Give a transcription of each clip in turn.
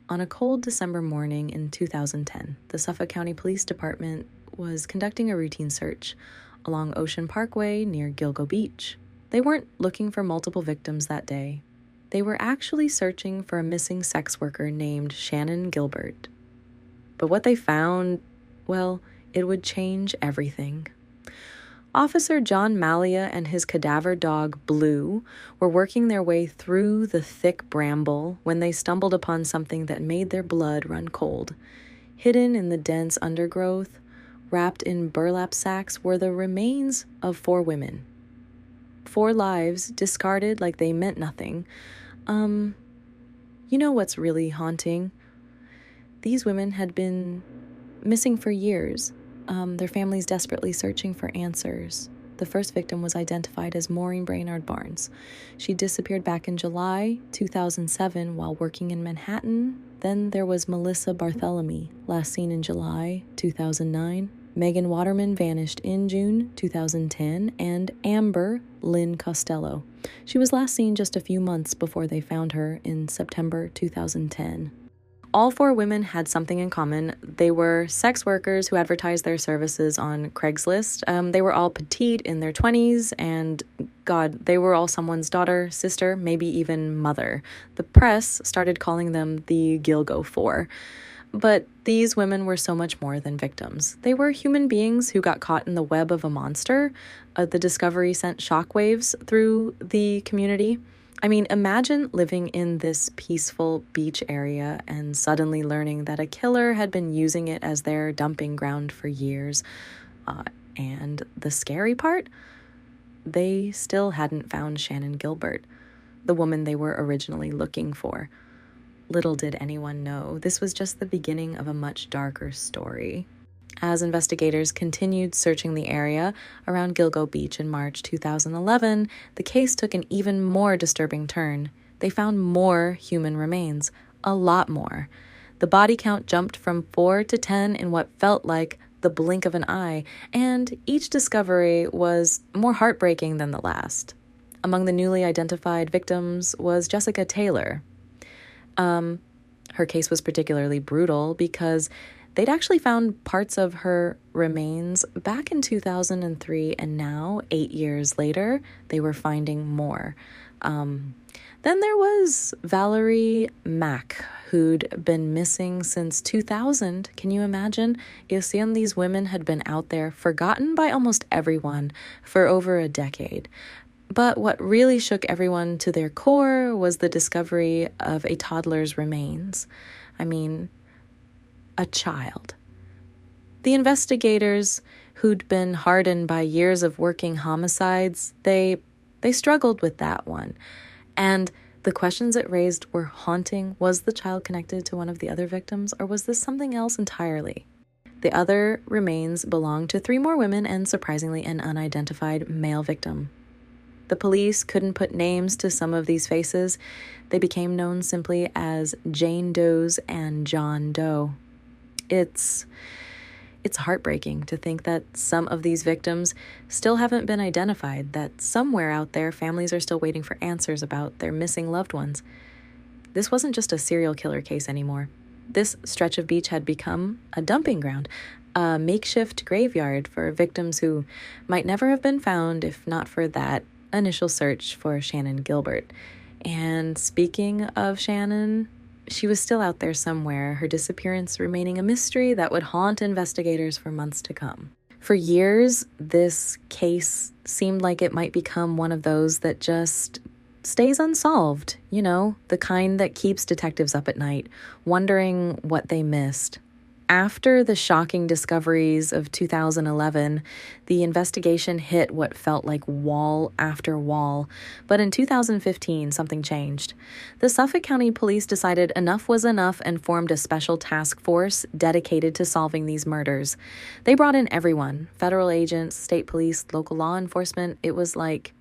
On a cold December morning in 2010, the Suffolk County Police Department was conducting a routine search along Ocean Parkway near Gilgo Beach. They weren't looking for multiple victims that day. They were actually searching for a missing sex worker named Shannon Gilbert. But what they found, well, it would change everything. Officer John Malia and his cadaver dog, Blue, were working their way through the thick bramble when they stumbled upon something that made their blood run cold. Hidden in the dense undergrowth, wrapped in burlap sacks, were the remains of 4 women. 4 lives discarded like they meant nothing. You know what's really haunting? These women had been missing for years. Their families desperately searching for answers. The first victim was identified as Maureen Brainard Barnes. She disappeared back in July 2007 while working in Manhattan. Then there was Melissa Bartholomew, last seen in July 2009. Megan Waterman vanished in June 2010, and Amber Lynn Costello. She was last seen just a few months before they found her in September 2010. All 4 women had something in common. They were sex workers who advertised their services on Craigslist. They were all petite in their 20s, and God, they were all someone's daughter, sister, maybe even mother. The press started calling them the Gilgo Four. But these women were so much more than victims. They were human beings who got caught in the web of a monster. The discovery sent shockwaves through the community. I mean, imagine living in this peaceful beach area and suddenly learning that a killer had been using it as their dumping ground for years. And the scary part? They still hadn't found Shannon Gilbert, the woman they were originally looking for. Little did anyone know, this was just the beginning of a much darker story. As investigators continued searching the area around Gilgo Beach in March 2011, the case took an even more disturbing turn. They found more human remains, a lot more. The body count jumped from 4 to 10 in what felt like the blink of an eye, and each discovery was more heartbreaking than the last. Among the newly identified victims was Jessica Taylor. Her case was particularly brutal because they'd actually found parts of her remains back in 2003, and now, 8 years later, they were finding more. Then there was Valerie Mack, who'd been missing since 2000. Can you imagine? These women had been out there, forgotten by almost everyone, for over a decade. But what really shook everyone to their core was the discovery of a toddler's remains. I mean, a child. The investigators, who'd been hardened by years of working homicides, they struggled with that one. And the questions it raised were haunting. Was the child connected to one of the other victims, or was this something else entirely? The other remains belonged to 3 more women and, surprisingly, an unidentified male victim. The police couldn't put names to some of these faces. They became known simply as Jane Does and John Doe. It's heartbreaking to think that some of these victims still haven't been identified, that somewhere out there families are still waiting for answers about their missing loved ones. This wasn't just a serial killer case anymore. This stretch of beach had become a dumping ground, a makeshift graveyard for victims who might never have been found if not for that initial search for Shannon Gilbert. And speaking of Shannon, she was still out there somewhere, her disappearance remaining a mystery that would haunt investigators for months to come. For years, this case seemed like it might become one of those that just stays unsolved, the kind that keeps detectives up at night, wondering what they missed. After the shocking discoveries of 2011, the investigation hit what felt like wall after wall. But in 2015, something changed. The Suffolk County Police decided enough was enough and formed a special task force dedicated to solving these murders. They brought in everyone, federal agents, state police, local law enforcement. It was like,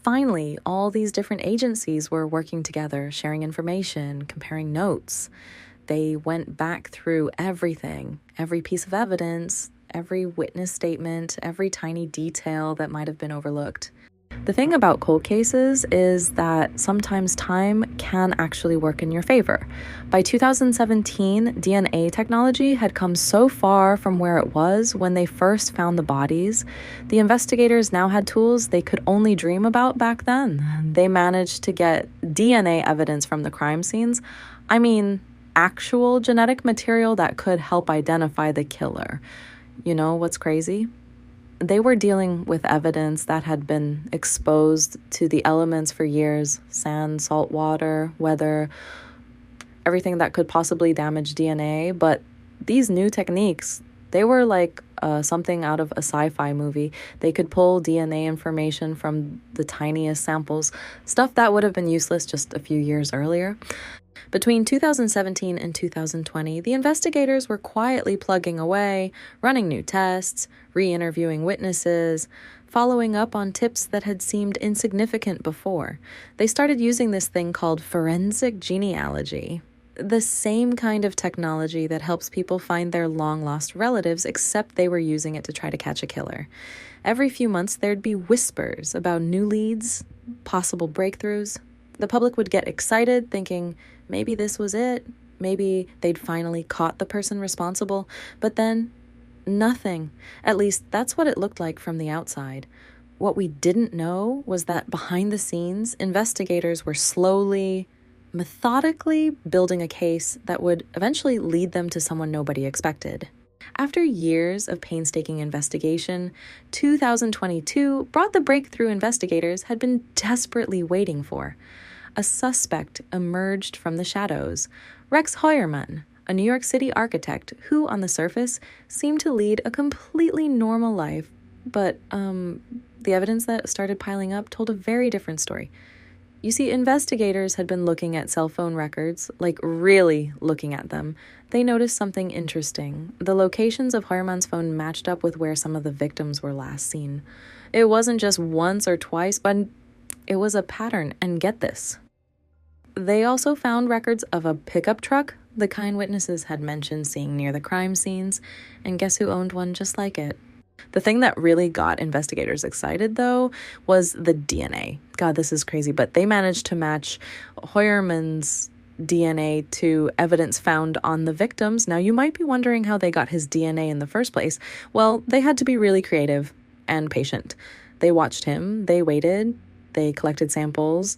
finally, all these different agencies were working together, sharing information, comparing notes. They went back through everything, every piece of evidence, every witness statement, every tiny detail that might have been overlooked. The thing about cold cases is that sometimes time can actually work in your favor. By 2017, DNA technology had come so far from where it was when they first found the bodies. The investigators now had tools they could only dream about back then. They managed to get DNA evidence from the crime scenes. I mean, actual genetic material that could help identify the killer. You know what's crazy? They were dealing with evidence that had been exposed to the elements for years: sand, salt water, weather, everything that could possibly damage DNA. But these new techniques, they were like something out of a sci-fi movie. They could pull DNA information from the tiniest samples, stuff that would have been useless just a few years earlier. Between 2017 and 2020, the investigators were quietly plugging away, running new tests, re-interviewing witnesses, following up on tips that had seemed insignificant before. They started using this thing called forensic genealogy, the same kind of technology that helps people find their long-lost relatives, except they were using it to try to catch a killer. Every few months, there'd be whispers about new leads, possible breakthroughs. The public would get excited, thinking maybe this was it. Maybe they'd finally caught the person responsible. But then, nothing. At least that's what it looked like from the outside. What we didn't know was that behind the scenes, investigators were slowly, methodically building a case that would eventually lead them to someone nobody expected. After years of painstaking investigation, 2022 brought the breakthrough investigators had been desperately waiting for. A suspect emerged from the shadows: Rex Heuermann, a New York City architect who, on the surface, seemed to lead a completely normal life. But the evidence that started piling up told a very different story. You see, investigators had been looking at cell phone records, like really looking at them. They noticed something interesting. The locations of Heuermann's phone matched up with where some of the victims were last seen. It wasn't just once or twice, but it was a pattern. And get this. They also found records of a pickup truck, the kind witnesses had mentioned seeing near the crime scenes, and guess who owned one just like it? The thing that really got investigators excited, though, was the DNA. God, this is crazy, but they managed to match Heuermann's DNA to evidence found on the victims. Now, you might be wondering how they got his DNA in the first place. Well, they had to be really creative and patient. They watched him, they waited, they collected samples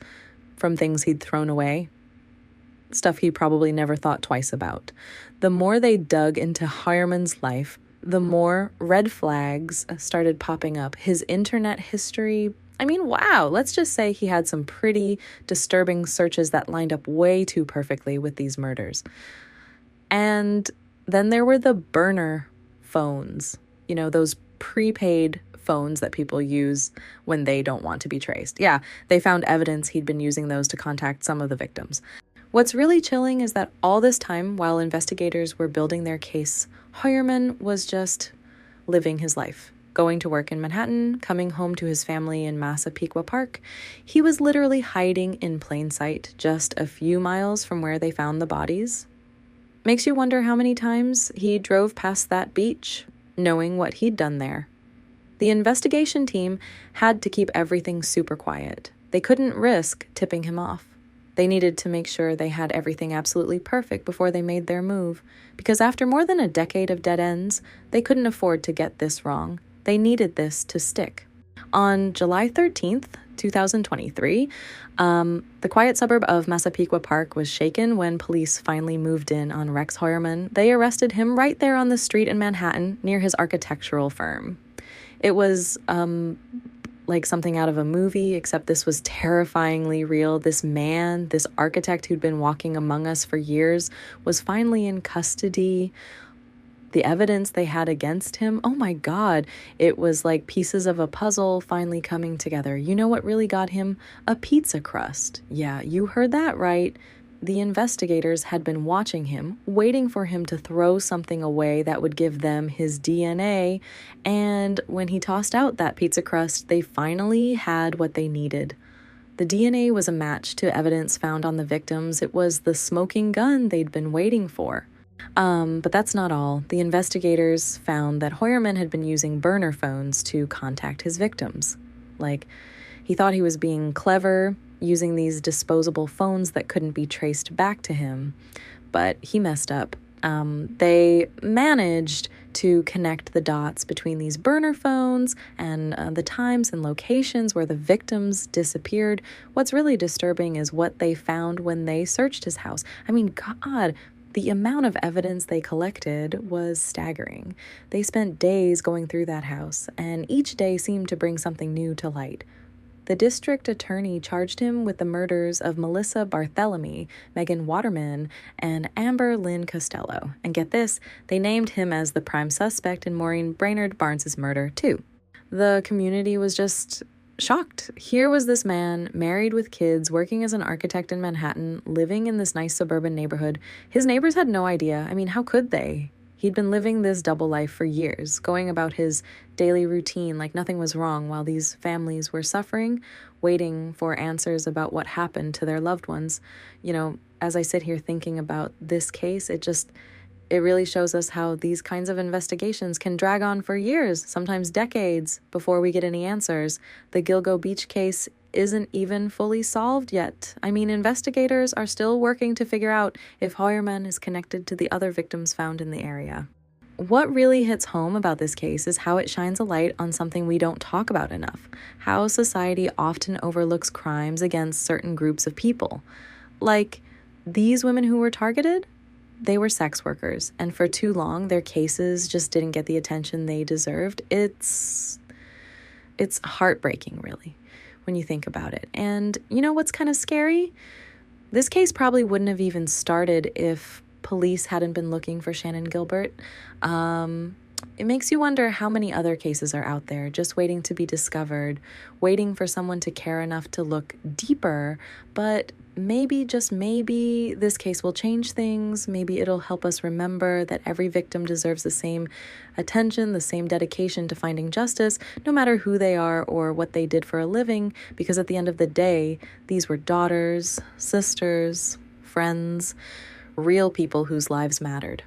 from things he'd thrown away, stuff he probably never thought twice about. The more they dug into Heuermann's life, the more red flags started popping up. His internet history, I mean, wow, let's just say he had some pretty disturbing searches that lined up way too perfectly with these murders. And then there were the burner phones, you know, those prepaid phones that people use when they don't want to be traced. Yeah, they found evidence he'd been using those to contact some of the victims. What's really chilling is that all this time, while investigators were building their case, Heuermann was just living his life, going to work in Manhattan, coming home to his family in Massapequa Park. He was literally hiding in plain sight, just a few miles from where they found the bodies. Makes you wonder how many times he drove past that beach, knowing what he'd done there. The investigation team had to keep everything super quiet. They couldn't risk tipping him off. They needed to make sure they had everything absolutely perfect before they made their move, because after more than a decade of dead ends, they couldn't afford to get this wrong. They needed this to stick. On July 13th, 2023, the quiet suburb of Massapequa Park was shaken when police finally moved in on Rex Heuermann. They arrested him right there on the street in Manhattan near his architectural firm. It was like something out of a movie, except this was terrifyingly real. This man, this architect who'd been walking among us for years, was finally in custody. The evidence they had against him, oh my God, it was like pieces of a puzzle finally coming together. You know what really got him? A pizza crust. Yeah, you heard that right. The investigators had been watching him, waiting for him to throw something away that would give them his DNA, and when he tossed out that pizza crust, they finally had what they needed. The DNA was a match to evidence found on the victims. It was the smoking gun they'd been waiting for. But that's not all. The investigators found that Heuermann had been using burner phones to contact his victims. Like, He thought he was being clever, using these disposable phones that couldn't be traced back to him, but he messed up. They managed to connect the dots between these burner phones and the times and locations where the victims disappeared. What's really disturbing is what they found when they searched his house. I mean, God, the amount of evidence they collected was staggering. They spent days going through that house, and each day seemed to bring something new to light. The district attorney charged him with the murders of Melissa Barthelemy, Megan Waterman, and Amber Lynn Costello. And get this, they named him as the prime suspect in Maureen Brainerd Barnes' murder, too. The community was just shocked. Here was this man, married with kids, working as an architect in Manhattan, living in this nice suburban neighborhood. His neighbors had no idea. I mean, how could they? He'd been living this double life for years, going about his daily routine like nothing was wrong while these families were suffering, waiting for answers about what happened to their loved ones. You know, as I sit here thinking about this case, it really shows us how these kinds of investigations can drag on for years, sometimes decades, before we get any answers. The Gilgo Beach case isn't even fully solved yet. I mean, investigators are still working to figure out if Heuermann is connected to the other victims found in the area. What really hits home about this case is how it shines a light on something we don't talk about enough, how society often overlooks crimes against certain groups of people. Like, these women who were targeted, they were sex workers, and for too long, their cases just didn't get the attention they deserved. It's heartbreaking, really, when you think about it. And you know what's kind of scary? This case probably wouldn't have even started if police hadn't been looking for Shannan Gilbert. It makes you wonder how many other cases are out there just waiting to be discovered, waiting for someone to care enough to look deeper. But maybe, just maybe, this case will change things. Maybe it'll help us remember that every victim deserves the same attention, the same dedication to finding justice, no matter who they are or what they did for a living, because at the end of the day, these were daughters, sisters, friends, real people whose lives mattered.